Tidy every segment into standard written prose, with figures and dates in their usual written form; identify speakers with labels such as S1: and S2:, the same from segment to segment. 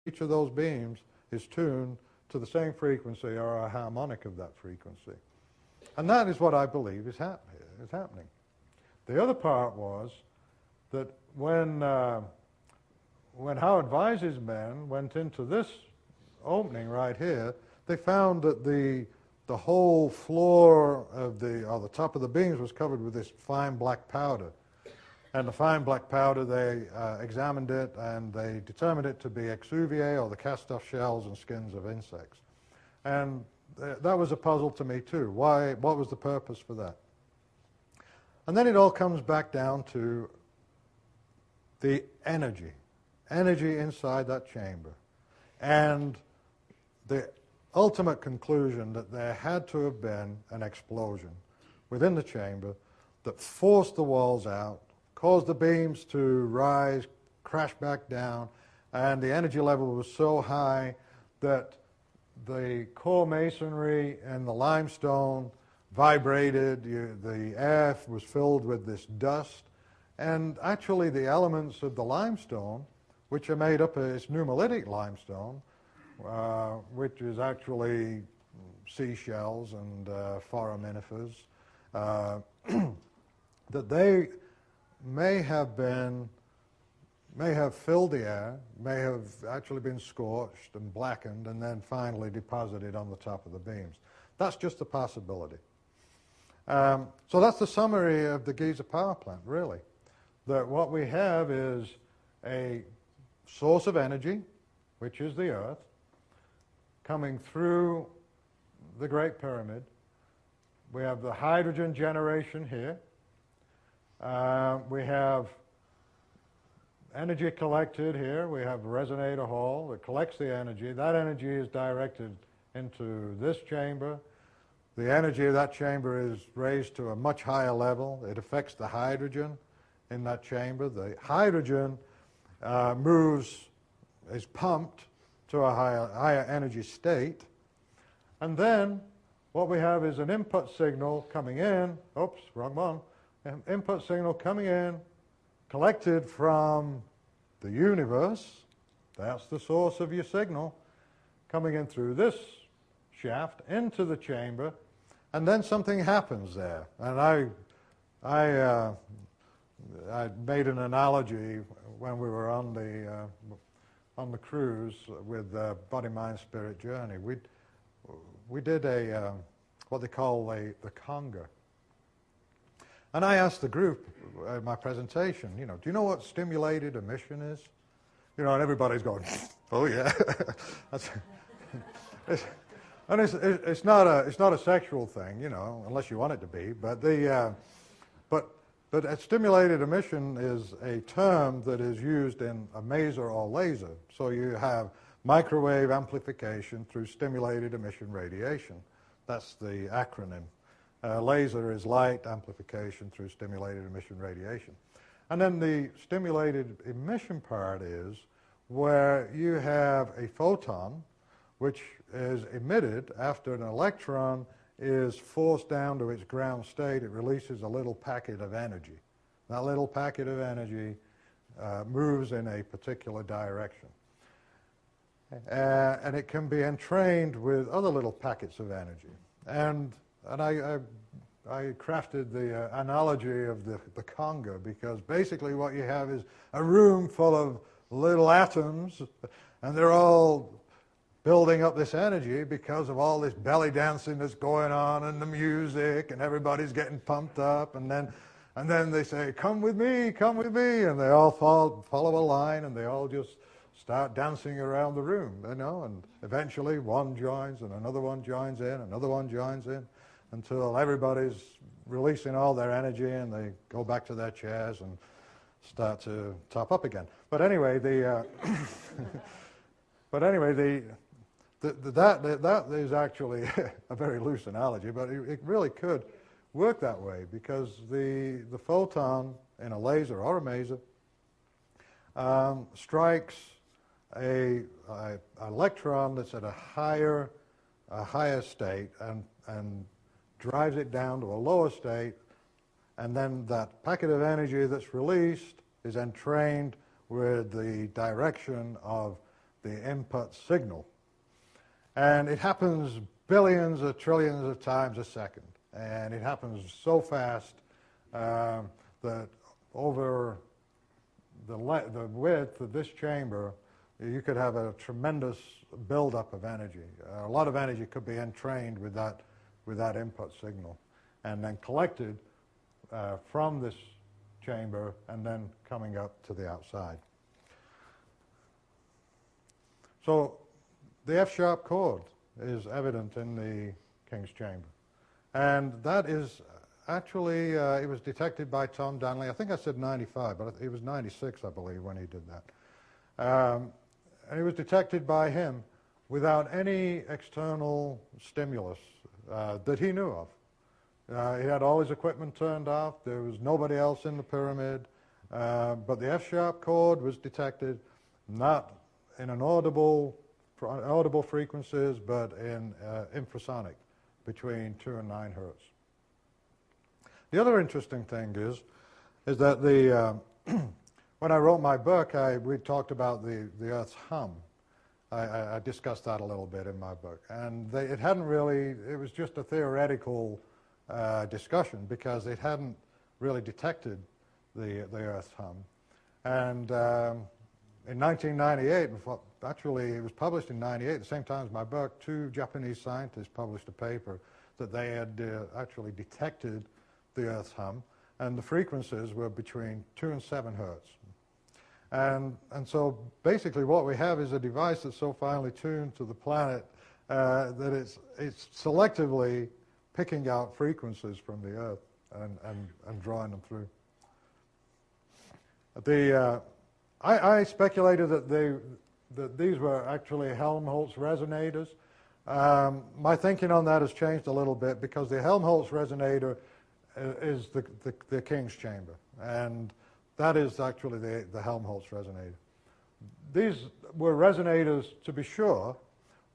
S1: each of those beams is tuned to the same frequency or a harmonic of that frequency. And that is what I believe is happening. The other part was that when Howard Weiss's men went into this opening right here, they found that the whole floor of the top of the beams was covered with this fine black powder. And the fine black powder, they examined it and they determined it to be exuviae, or the cast-off shells and skins of insects. And that was a puzzle to me too. Why? What was the purpose for that? And then it all comes back down to the energy inside that chamber. And the ultimate conclusion that there had to have been an explosion within the chamber that forced the walls out, caused the beams to rise, crash back down, and the energy level was so high that the core masonry and the limestone vibrated, the air was filled with this dust, and actually the elements of the limestone, which are made up of this nummulitic limestone, which is actually seashells and foraminifers, that they may have filled the air, may have actually been scorched and blackened and then finally deposited on the top of the beams. That's just a possibility. So that's the summary of the Giza power plant, really. That what we have is a source of energy, which is the Earth, coming through the Great Pyramid. We have the hydrogen generation here. We have energy collected here. We have a resonator hall that collects the energy. That energy is directed into this chamber. The energy of that chamber is raised to a much higher level. It affects the hydrogen in that chamber. The hydrogen is pumped to a higher energy state. And then what we have is an input signal coming in. Oops, wrong one. An input signal coming in, collected from the universe. That's the source of your signal, coming in through this shaft into the chamber, and then something happens there. And I made an analogy when we were on the cruise with Body, Mind, Spirit Journey. We did what they call the conga. And I asked the group at my presentation, do you know what stimulated emission is? And everybody's going, oh yeah. And it's not a sexual thing, unless you want it to be. But a stimulated emission is a term that is used in a maser or laser. So you have microwave amplification through stimulated emission radiation. That's the acronym. Laser is light amplification through stimulated emission radiation. And then the stimulated emission part is where you have a photon which is emitted after an electron is forced down to its ground state. It releases a little packet of energy. That little packet of energy moves in a particular direction. And it can be entrained with other little packets of energy. And I crafted the analogy of the conga, because basically what you have is a room full of little atoms, and they're all building up this energy because of all this belly dancing that's going on and the music, and everybody's getting pumped up, and then they say, come with me, and they all follow a line, and they all just start dancing around the room, and eventually one joins and another one joins in, another one joins in, until everybody's releasing all their energy and they go back to their chairs and start to top up again. But anyway, that is actually a very loose analogy, but it really could work that way, because the photon in a laser or a maser strikes an electron that's at a higher state and drives it down to a lower state, and then that packet of energy that's released is entrained with the direction of the input signal. And it happens billions or trillions of times a second. And it happens so fast that over the width of this chamber, you could have a tremendous buildup of energy. A lot of energy could be entrained with that input signal and then collected from this chamber and then coming up to the outside. So the F-sharp chord is evident in the King's chamber. And that is actually, it was detected by Tom Danley. I think I said 95, but it was 96, I believe, when he did that. And it was detected by him without any external stimulus that he knew of. He had all his equipment turned off. There was nobody else in the pyramid. But the F-sharp chord was detected not in an audible frequencies, but in infrasonic, between 2 and 9 hertz. The other interesting thing is that when I wrote my book, we talked about the Earth's hum. I discussed that a little bit in my book. And it was just a theoretical discussion because it hadn't really detected the Earth's hum. And in 1998, actually it was published in 98, at the same time as my book, 2 Japanese scientists published a paper that they had actually detected the Earth's hum, and the frequencies were between 2 and 7 hertz. And so basically what we have is a device that's so finely tuned to the planet that it's selectively picking out frequencies from the Earth and drawing them through. I speculated that these were actually Helmholtz resonators. My thinking on that has changed a little bit because the Helmholtz resonator is the King's chamber, and that is actually the Helmholtz resonator. These were resonators, to be sure,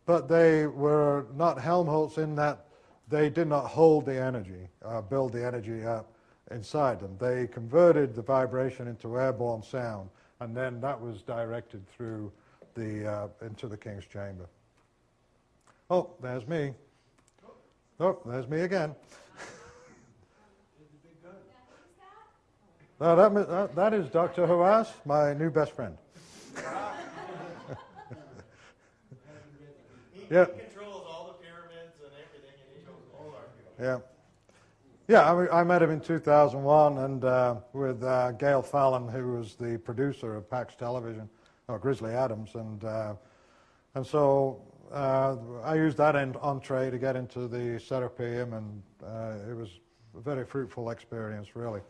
S1: but they were not Helmholtz in that they did not hold the energy, build the energy up inside them. They converted the vibration into airborne sound, and then that was directed through into the King's chamber. Oh, there's me. Oh, there's me again. No, that is Dr. Hawass, my new best friend.
S2: He controls all the pyramids and everything, and he shows all our people.
S1: Yeah, I met him in 2001 and with Gail Fallon, who was the producer of PAX Television, or Grizzly Adams, and so I used that entree to get into the Serapeum, and it was a very fruitful experience, really.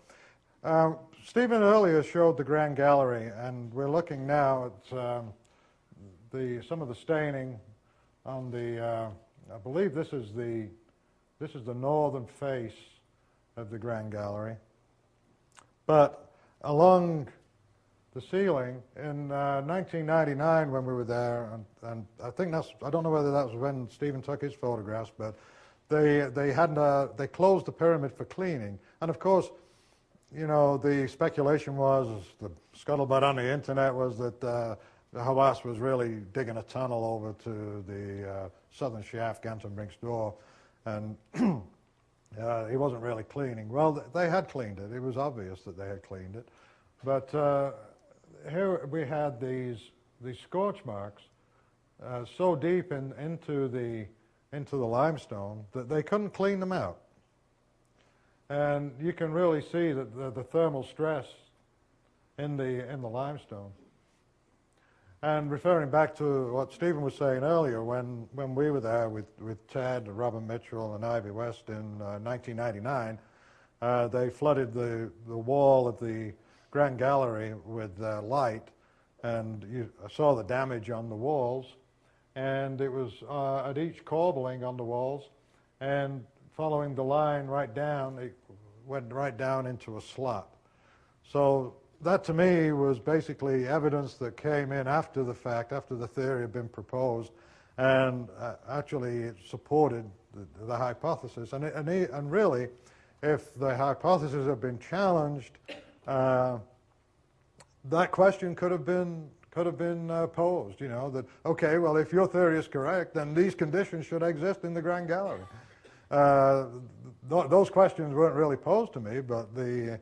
S1: Stephen earlier showed the Grand Gallery, and we're looking now at some of the staining on the. I believe this is the northern face of the Grand Gallery, but along the ceiling in 1999 when we were there, and I think I don't know whether that was when Stephen took his photographs, but they closed the pyramid for cleaning, and of course, you know, the speculation was, the scuttlebutt on the internet was that Hawass was really digging a tunnel over to the southern shaft, Gantenbrink's door, and he wasn't really cleaning. Well, they had cleaned it. It was obvious that they had cleaned it. But here we had these scorch marks so deep into the limestone that they couldn't clean them out. And you can really see that the thermal stress in the limestone. And referring back to what Stephen was saying earlier, when we were there with Ted, Robert Mitchell, and Ivy West in 1999, they flooded the wall of the Grand Gallery with light, and you saw the damage on the walls, and it was at each corbelling on the walls, and following the line right down, it went right down into a slot. So that to me was basically evidence that came in after the fact, after the theory had been proposed, and actually it supported the hypothesis. And really, if the hypothesis had been challenged, that question could have been could have been posed, you know, that, okay, well, if your theory is correct, then these conditions should exist in the Grand Gallery. Those questions weren't really posed to me, but the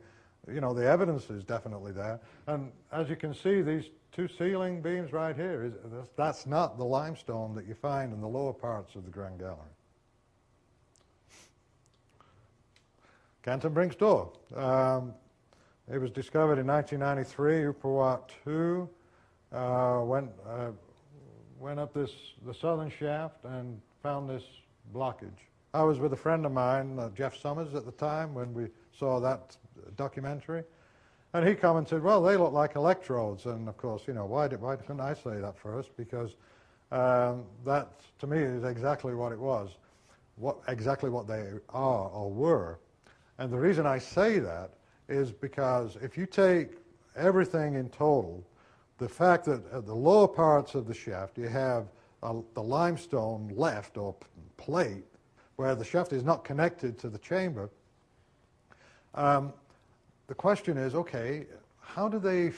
S1: evidence is definitely there. And as you can see, these two ceiling beams right here, that's not the limestone that you find in the lower parts of the Grand Gallery. Canton Brink's door. It was discovered in 1993. Upawat 2 went up the southern shaft and found this blockage. I was with a friend of mine, Jeff Summers, at the time when we saw that documentary, and he commented, well, they look like electrodes. And of course, you know, why couldn't I say that first? Because that, to me, is exactly what it was, exactly what they are or were. And the reason I say that is because if you take everything in total, the fact that at the lower parts of the shaft you have the limestone left or plate where the shaft is not connected to the chamber, the question is, okay, how do they